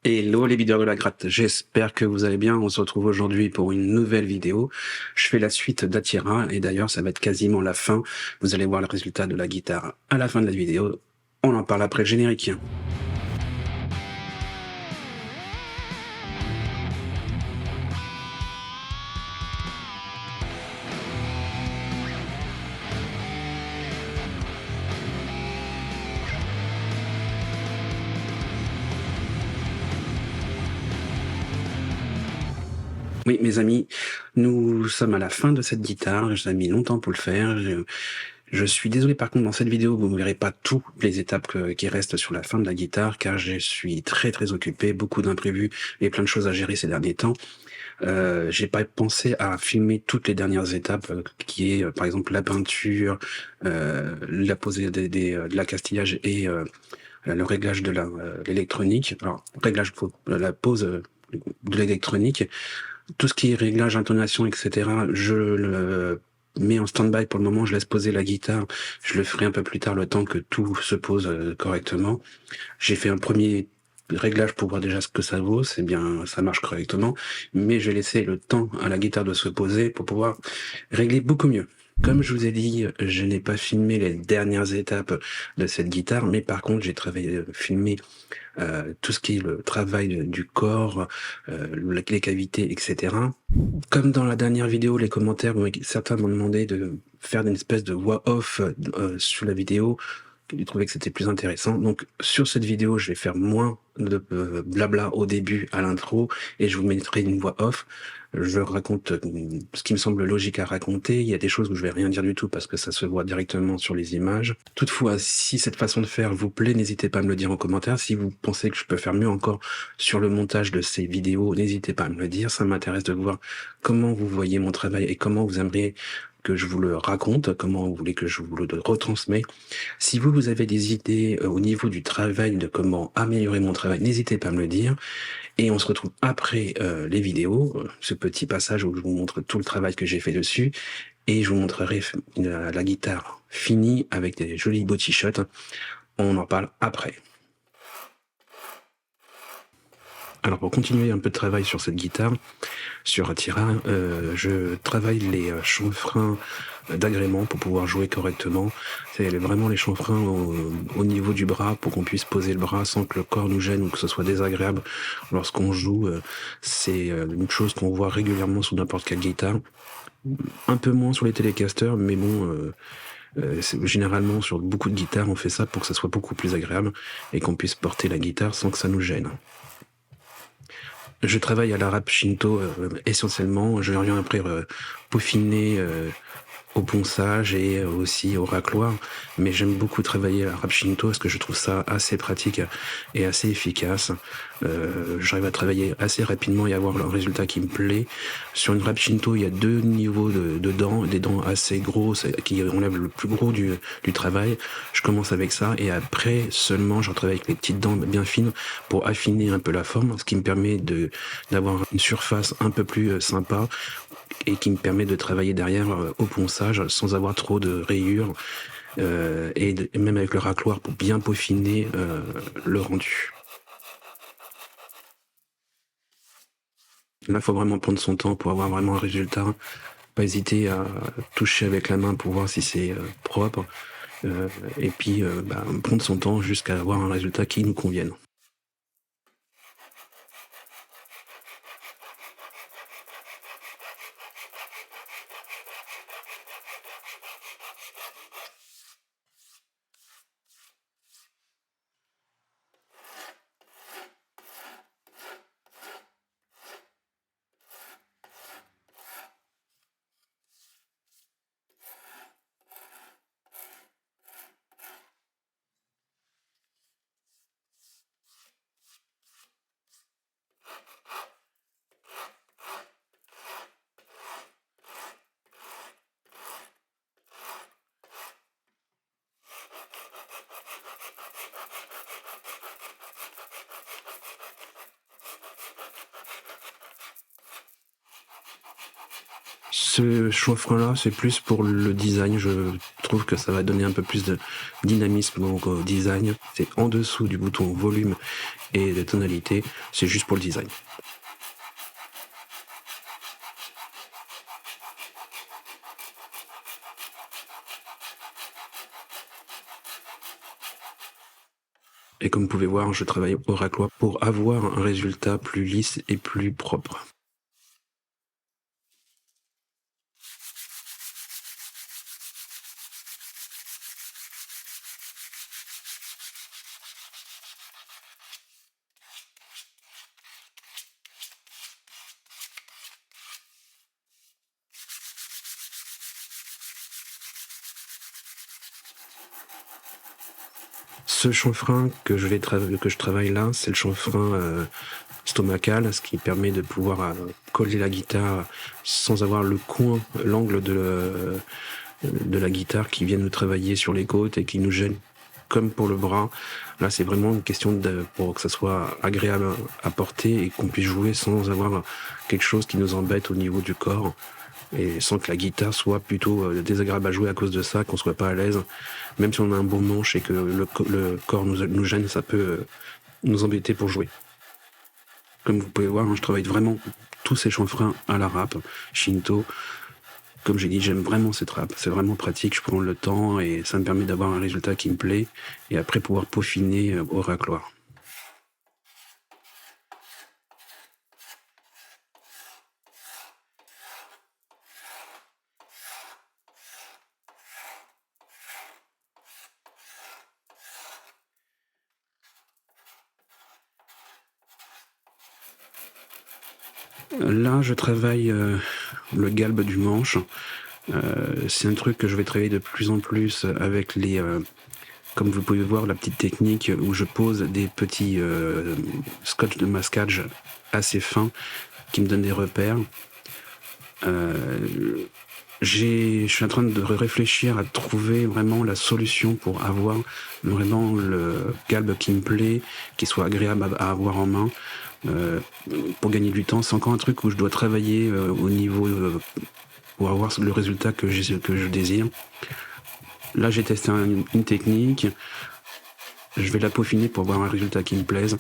Hello les videurs de la gratte, j'espère que vous allez bien. On se retrouve aujourd'hui pour une nouvelle vidéo. Je fais la suite d'Atira et d'ailleurs ça va être quasiment la fin. Vous allez voir le résultat de la guitare à la fin de la vidéo. On en parle après le générique. Oui, mes amis, nous sommes à la fin de cette guitare. J'ai mis longtemps pour le faire. Je suis désolé par contre dans cette vidéo vous ne verrez pas toutes les étapes qui restent sur la fin de la guitare car je suis très occupé, beaucoup d'imprévus et plein de choses à gérer ces derniers temps. J'ai pas pensé à filmer toutes les dernières étapes qui est par exemple la peinture, la pose de l'accastillage et le réglage de l'électronique. Alors réglage pour la pose de l'électronique. Tout ce qui est réglage, intonation, etc., je le mets en stand-by pour le moment, je laisse poser la guitare, je le ferai un peu plus tard, le temps que tout se pose correctement. J'ai fait un premier réglage pour voir déjà ce que ça vaut, c'est bien, ça marche correctement, mais je vais laisser le temps à la guitare de se poser pour pouvoir régler beaucoup mieux. Comme je vous ai dit, je n'ai pas filmé les dernières étapes de cette guitare, mais par contre, j'ai filmé tout ce qui est le travail du corps, les cavités, etc. Comme dans la dernière vidéo, les commentaires, certains m'ont demandé de faire une espèce de voix off sur la vidéo. J'ai trouvé que c'était plus intéressant. Donc sur cette vidéo, je vais faire moins de blabla au début, à l'intro, et je vous mettrai une voix off. Je raconte ce qui me semble logique à raconter. Il y a des choses où je vais rien dire du tout parce que ça se voit directement sur les images. Toutefois, si cette façon de faire vous plaît, n'hésitez pas à me le dire en commentaire. Si vous pensez que je peux faire mieux encore sur le montage de ces vidéos, n'hésitez pas à me le dire. Ça m'intéresse de voir comment vous voyez mon travail et comment vous aimeriez que je vous le raconte, comment vous voulez que je vous le retransmets. Si vous avez des idées au niveau du travail, de comment améliorer mon travail, n'hésitez pas à me le dire. Et on se retrouve après les vidéos, ce petit passage où je vous montre tout le travail que j'ai fait dessus, et je vous montrerai la guitare finie avec des jolis beaux t-shirts. On en parle après. Alors pour continuer un peu de travail sur cette guitare, sur Atira, je travaille les chanfreins d'agrément pour pouvoir jouer correctement. C'est vraiment les chanfreins au niveau du bras pour qu'on puisse poser le bras sans que le corps nous gêne ou que ce soit désagréable lorsqu'on joue. C'est une chose qu'on voit régulièrement sur n'importe quelle guitare. Un peu moins sur les télécasters, mais bon... généralement sur beaucoup de guitares on fait ça pour que ça soit beaucoup plus agréable et qu'on puisse porter la guitare sans que ça nous gêne. Je travaille à la râpe Shinto essentiellement, je viens après peaufiner au ponçage et aussi au racloir, mais j'aime beaucoup travailler à la râpe Shinto parce que je trouve ça assez pratique et assez efficace. J'arrive à travailler assez rapidement et avoir le résultat qui me plaît. Sur une râpe Shinto, il y a deux niveaux de dents, des dents assez grosses qui enlèvent le plus gros du travail. Je commence avec ça et après seulement je retravaille avec les petites dents bien fines pour affiner un peu la forme, ce qui me permet d'avoir une surface un peu plus sympa et qui me permet de travailler derrière au ponçage sans avoir trop de rayures et même avec le racloir pour bien peaufiner le rendu. Là, il faut vraiment prendre son temps pour avoir vraiment un résultat. Pas hésiter à toucher avec la main pour voir si c'est propre. Et puis prendre son temps jusqu'à avoir un résultat qui nous convienne. Ce chanfrein-là, c'est plus pour le design. Je trouve que ça va donner un peu plus de dynamisme au design. C'est en dessous du bouton volume et les tonalités, c'est juste pour le design. Et comme vous pouvez voir, je travaille au racloir pour avoir un résultat plus lisse et plus propre. Ce chanfrein que je travaille là, c'est le chanfrein stomacal, ce qui permet de pouvoir coller la guitare sans avoir le coin, l'angle de la guitare qui vient nous travailler sur les côtes et qui nous gêne. Comme pour le bras, là c'est vraiment une question pour que ça soit agréable à porter et qu'on puisse jouer sans avoir quelque chose qui nous embête au niveau du corps et sans que la guitare soit plutôt désagréable à jouer à cause de ça, qu'on soit pas à l'aise. Même si on a un bon manche et que le corps nous gêne, ça peut nous embêter pour jouer. Comme vous pouvez voir, je travaille vraiment tous ces chanfreins à la râpe, Shinto. Comme j'ai dit, j'aime vraiment cette râpe. C'est vraiment pratique, je prends le temps et ça me permet d'avoir un résultat qui me plaît et après pouvoir peaufiner au racloir. Là, je travaille le galbe du manche. C'est un truc que je vais travailler de plus en plus avec comme vous pouvez voir, la petite technique où je pose des petits scotch de masquage assez fins qui me donnent des repères. Je suis en train de réfléchir à trouver vraiment la solution pour avoir vraiment le galbe qui me plaît, qui soit agréable à avoir en main. Pour gagner du temps, c'est encore un truc où je dois travailler au niveau pour avoir le résultat que je désire. Là, j'ai testé une technique. Je vais la peaufiner pour avoir un résultat qui me plaise.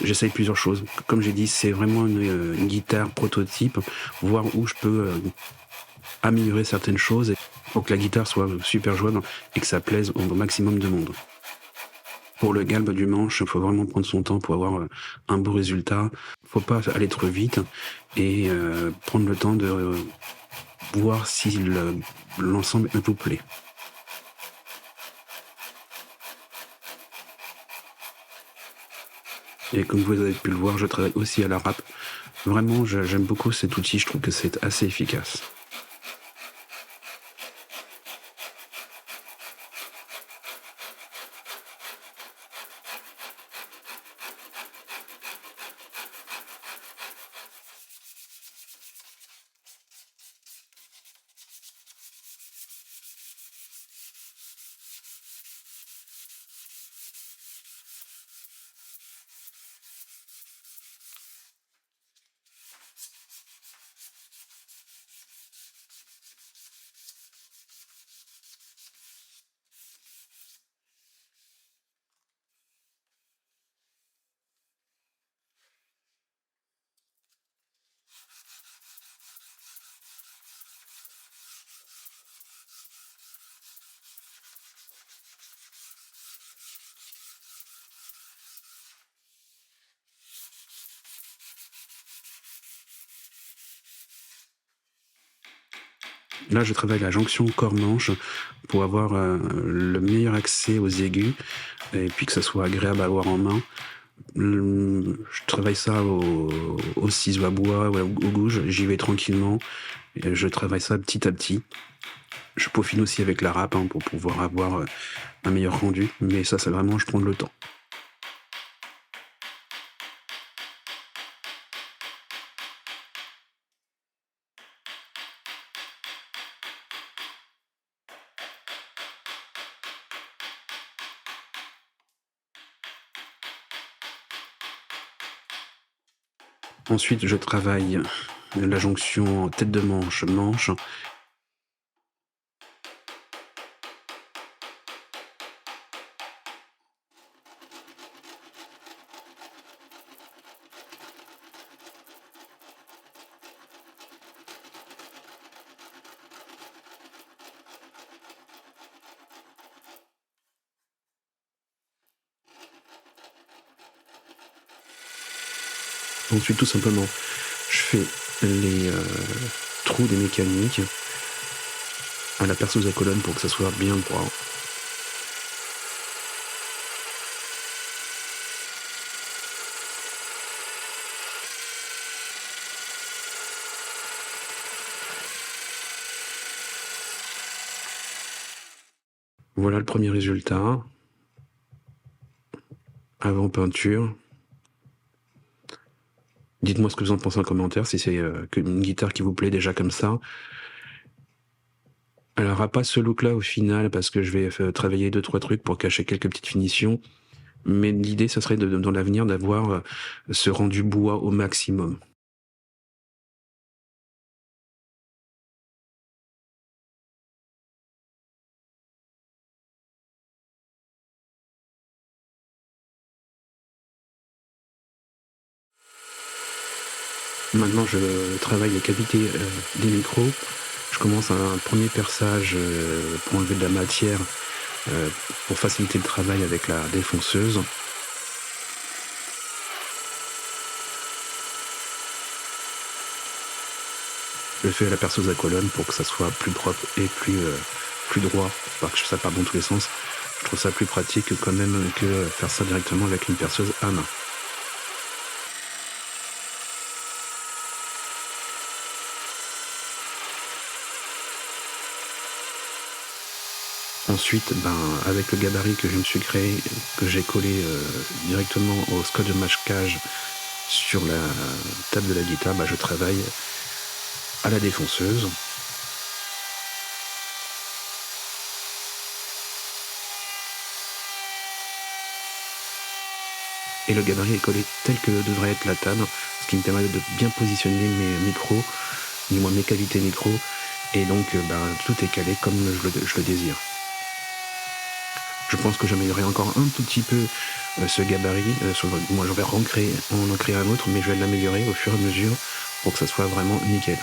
J'essaye plusieurs choses. Comme j'ai dit, c'est vraiment une guitare prototype, voir où je peux améliorer certaines choses pour que la guitare soit super jouable et que ça plaise au maximum de monde. Pour le galbe du manche, il faut vraiment prendre son temps pour avoir un beau résultat. Faut pas aller trop vite et prendre le temps de voir si l'ensemble vous plaît. Et comme vous avez pu le voir, je travaille aussi à la râpe. Vraiment, j'aime beaucoup cet outil, je trouve que c'est assez efficace. Là, je travaille la jonction corps-manche pour avoir le meilleur accès aux aigus et puis que ça soit agréable à avoir en main. Je travaille ça au ciseau à bois ou au gouge, j'y vais tranquillement, et je travaille ça petit à petit. Je peaufine aussi avec la râpe pour pouvoir avoir un meilleur rendu, mais ça c'est vraiment, je prends le temps. Ensuite, je travaille la jonction tête de manche-manche. Ensuite, tout simplement, je fais les trous des mécaniques à la perceuse à colonne pour que ça soit bien droit. Voilà le premier résultat. Avant peinture. Dites-moi ce que vous en pensez en commentaire, si c'est une guitare qui vous plaît déjà comme ça. Elle n'aura pas ce look-là au final, parce que je vais travailler 2-3 trucs pour cacher quelques petites finitions. Mais l'idée, ça serait dans l'avenir d'avoir ce rendu bois au maximum. Maintenant, je travaille les cavités des micros. Je commence un premier perçage pour enlever de la matière, pour faciliter le travail avec la défonceuse. Je le fais à la perceuse à colonne pour que ça soit plus propre et plus droit, pas que ça parte dans tous les sens. Je trouve ça plus pratique quand même que faire ça directement avec une perceuse à main. Ensuite, avec le gabarit que je me suis créé, que j'ai collé directement au scotch de masquage sur la table de la guitare, je travaille à la défonceuse. Et le gabarit est collé tel que devrait être la table, ce qui me permet de bien positionner mes micros, du moins mes cavités micro, et donc tout est calé comme je le désire. Je pense que j'améliorerai encore un tout petit peu ce gabarit. Moi, je vais en créer un autre, mais je vais l'améliorer au fur et à mesure pour que ça soit vraiment nickel.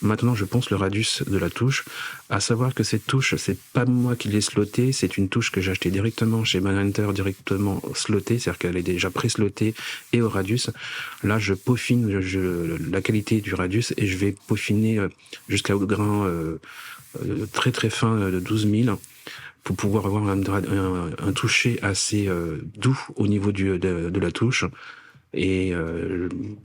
Maintenant, je ponce le radius de la touche, à savoir que cette touche, c'est pas moi qui l'ai slotée, c'est une touche que j'ai achetée directement chez Manhunter, directement slotée, c'est-à-dire qu'elle est déjà pré-slotée et au radius. Là, je peaufine la qualité du radius et je vais peaufiner jusqu'au grain très très fin de 12 000 pour pouvoir avoir un toucher assez doux au niveau de la touche. Et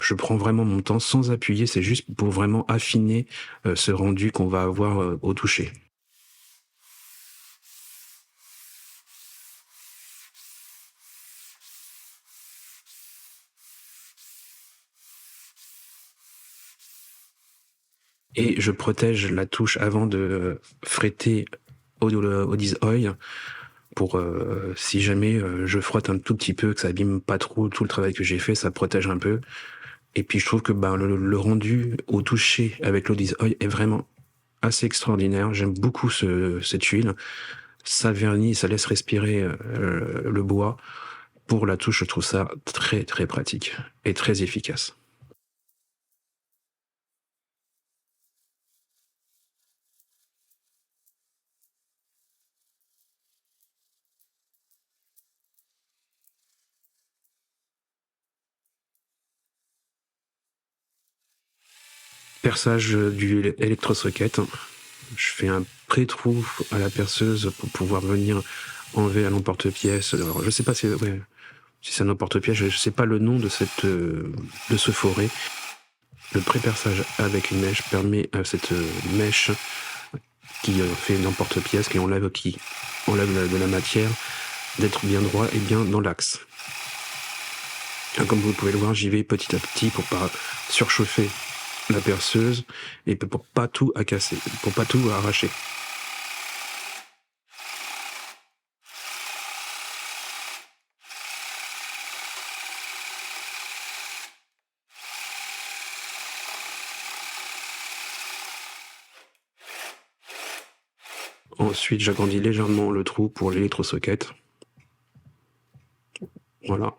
je prends vraiment mon temps sans appuyer, c'est juste pour vraiment affiner ce rendu qu'on va avoir au toucher. Et je protège la touche avant de fréter au Dis-Oil pour si jamais je frotte un tout petit peu, que ça abîme pas trop tout le travail que j'ai fait, ça protège un peu. Et puis je trouve que le rendu au toucher avec l'eau Dis-Oil est vraiment assez extraordinaire. J'aime beaucoup cette huile. Ça vernit, ça laisse respirer le bois. Pour la touche, je trouve ça très très pratique et très efficace. Perçage du électrosocket. Je fais un pré-trou à la perceuse pour pouvoir venir enlever un emporte-pièce. Alors je sais pas si, ouais, si c'est un emporte-pièce, je sais pas le nom de de ce forêt. Le pré-perçage avec une mèche permet à cette mèche qui fait une emporte-pièce, qui enlève de la matière, d'être bien droit et bien dans l'axe. Comme vous pouvez le voir, j'y vais petit à petit pour pas surchauffer la perceuse et pour pas tout casser, pour pas tout arracher. Ensuite, j'agrandis légèrement le trou pour l'électrosocket. Voilà.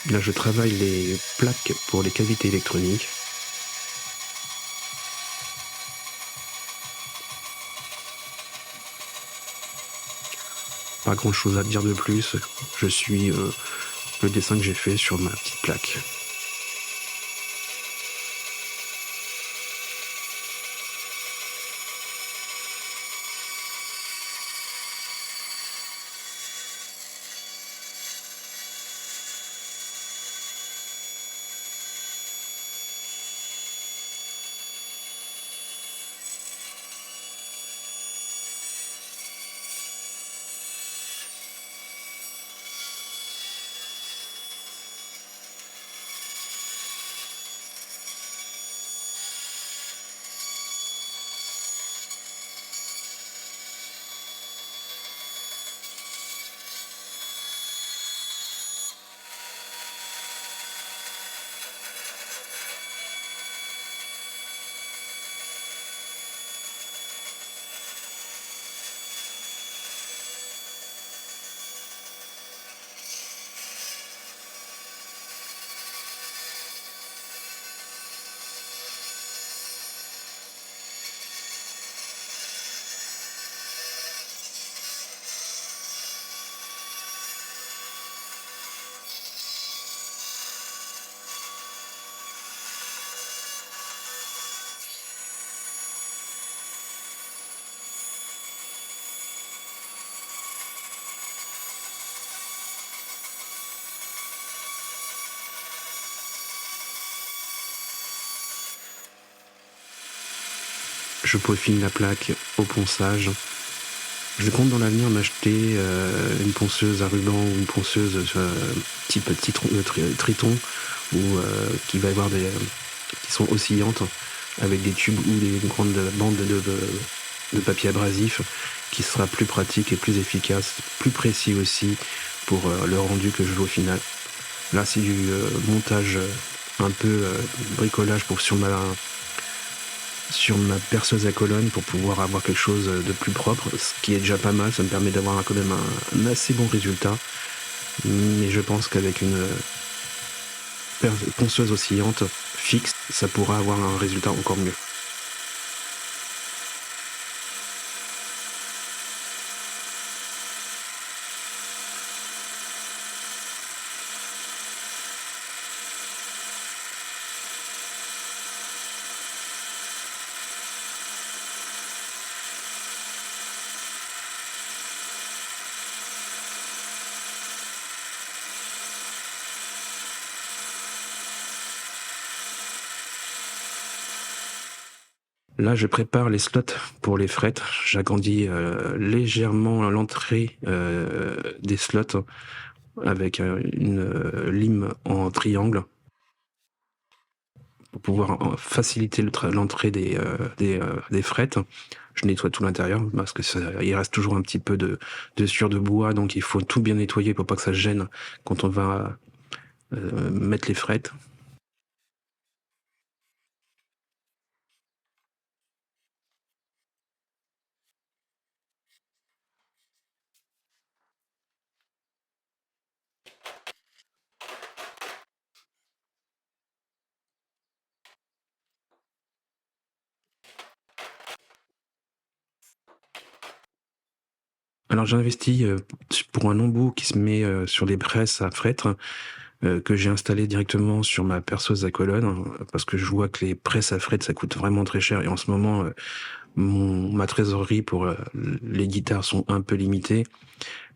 Là, je travaille les plaques pour les cavités électroniques. Pas grand chose à dire de plus. Je suis le dessin que j'ai fait sur ma petite plaque. Je peaufine la plaque au ponçage. Je compte dans l'avenir m'acheter une ponceuse à ruban ou une ponceuse type Triton ou qui va avoir qui sont oscillantes avec des tubes ou des grandes bandes de papier abrasif qui sera plus pratique et plus efficace, plus précis aussi pour le rendu que je veux au final. Là, c'est du montage un peu bricolage sur ma perceuse à colonne pour pouvoir avoir quelque chose de plus propre, ce qui est déjà pas mal. Ça me permet d'avoir quand même un assez bon résultat. Mais je pense qu'avec une ponceuse oscillante fixe, ça pourra avoir un résultat encore mieux. Là, je prépare les slots pour les frettes. J'agrandis légèrement l'entrée des slots avec une lime en triangle pour pouvoir faciliter l'entrée des frettes. Je nettoie tout l'intérieur parce que il reste toujours un petit peu de sueur de bois, donc il faut tout bien nettoyer pour pas que ça gêne quand on va mettre les frettes. Alors j'ai investi pour un embout qui se met sur des presses à fret. que j'ai installé directement sur ma perceuse à colonne, parce que je vois que les presses à fret, ça coûte vraiment très cher et en ce moment, ma trésorerie pour, les guitares sont un peu limitées.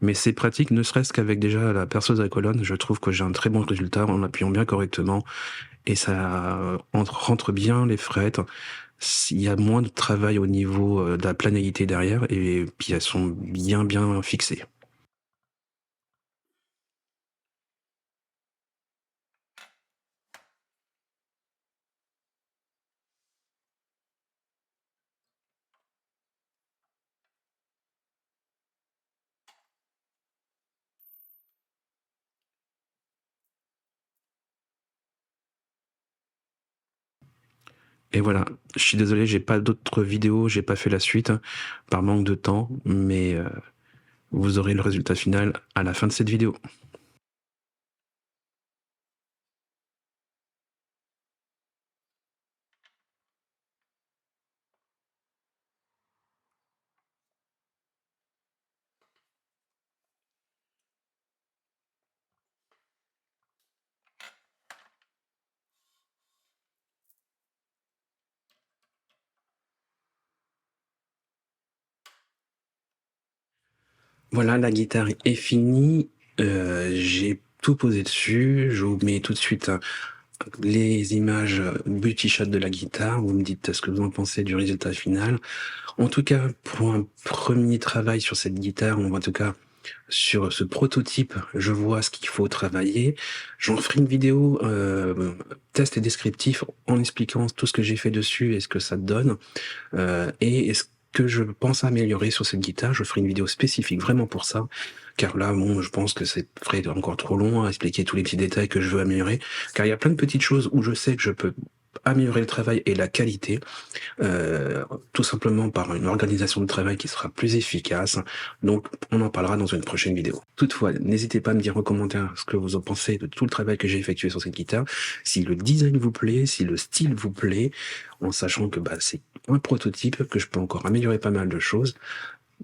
Mais c'est pratique, ne serait-ce qu'avec déjà la perceuse à colonne, je trouve que j'ai un très bon résultat en appuyant bien correctement et ça rentre bien les frettes. Il y a moins de travail au niveau, de la planalité derrière et puis elles sont bien, bien fixées. Et voilà, je suis désolé, j'ai pas d'autres vidéos, j'ai pas fait la suite, par manque de temps, mais vous aurez le résultat final à la fin de cette vidéo. Voilà, la guitare est finie, j'ai tout posé dessus, je vous mets tout de suite, les images, beauty shot de la guitare, vous me dites ce que vous en pensez du résultat final. En tout cas, pour un premier travail sur cette guitare, ou en tout cas sur ce prototype, je vois ce qu'il faut travailler. J'en ferai une vidéo, test et descriptif en expliquant tout ce que j'ai fait dessus et ce que ça donne. Et ce que je pense améliorer sur cette guitare, je ferai une vidéo spécifique vraiment pour ça, car là, bon, je pense que c'est ferait encore trop long à expliquer tous les petits détails que je veux améliorer, car il y a plein de petites choses où je sais que je peux améliorer le travail et la qualité, tout simplement par une organisation de travail qui sera plus efficace. Donc, on en parlera dans une prochaine vidéo. Toutefois, n'hésitez pas à me dire en commentaire ce que vous en pensez de tout le travail que j'ai effectué sur cette guitare, si le design vous plaît, si le style vous plaît, en sachant que c'est un prototype, que je peux encore améliorer pas mal de choses.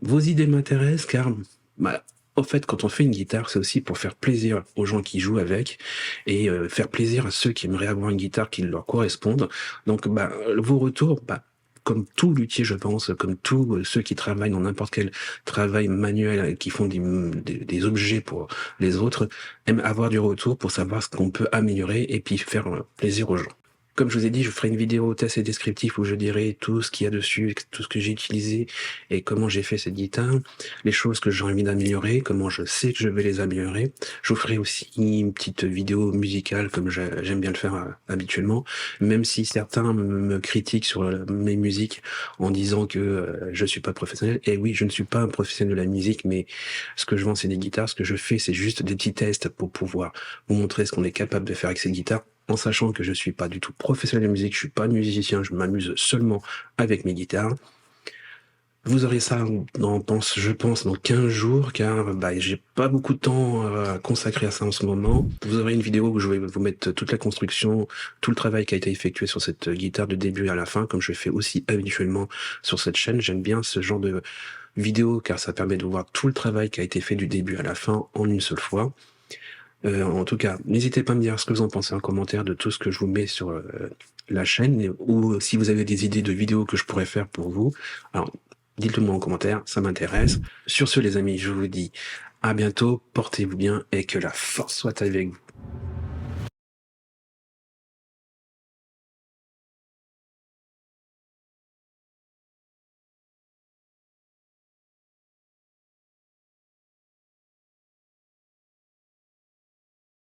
Vos idées m'intéressent car, au fait, quand on fait une guitare, c'est aussi pour faire plaisir aux gens qui jouent avec et faire plaisir à ceux qui aimeraient avoir une guitare qui leur corresponde. Donc, vos retours, comme tout luthier, je pense, comme tous ceux qui travaillent dans n'importe quel travail manuel, qui font des objets pour les autres, aiment avoir du retour pour savoir ce qu'on peut améliorer et puis faire plaisir aux gens. Comme je vous ai dit, je ferai une vidéo test et descriptif où je dirai tout ce qu'il y a dessus, tout ce que j'ai utilisé et comment j'ai fait cette guitare, les choses que j'ai envie d'améliorer, comment je sais que je vais les améliorer. Je vous ferai aussi une petite vidéo musicale comme j'aime bien le faire habituellement, même si certains me critiquent sur mes musiques en disant que je suis pas professionnel. Et oui, je ne suis pas un professionnel de la musique, mais ce que je vends, c'est des guitares. Ce que je fais, c'est juste des petits tests pour pouvoir vous montrer ce qu'on est capable de faire avec cette guitare, en sachant que je suis pas du tout professionnel de musique, je suis pas musicien, je m'amuse seulement avec mes guitares. Vous aurez ça je pense, dans 15 jours, car j'ai pas beaucoup de temps à consacrer à ça en ce moment. Vous aurez une vidéo où je vais vous mettre toute la construction, tout le travail qui a été effectué sur cette guitare de début à la fin, comme je fais aussi habituellement sur cette chaîne. J'aime bien ce genre de vidéo, car ça permet de voir tout le travail qui a été fait du début à la fin en une seule fois. En tout cas, n'hésitez pas à me dire ce que vous en pensez en commentaire de tout ce que je vous mets sur la chaîne, ou si vous avez des idées de vidéos que je pourrais faire pour vous. Alors, dites-le moi en commentaire, ça m'intéresse. Sur ce, les amis, je vous dis à bientôt, portez-vous bien et que la force soit avec vous.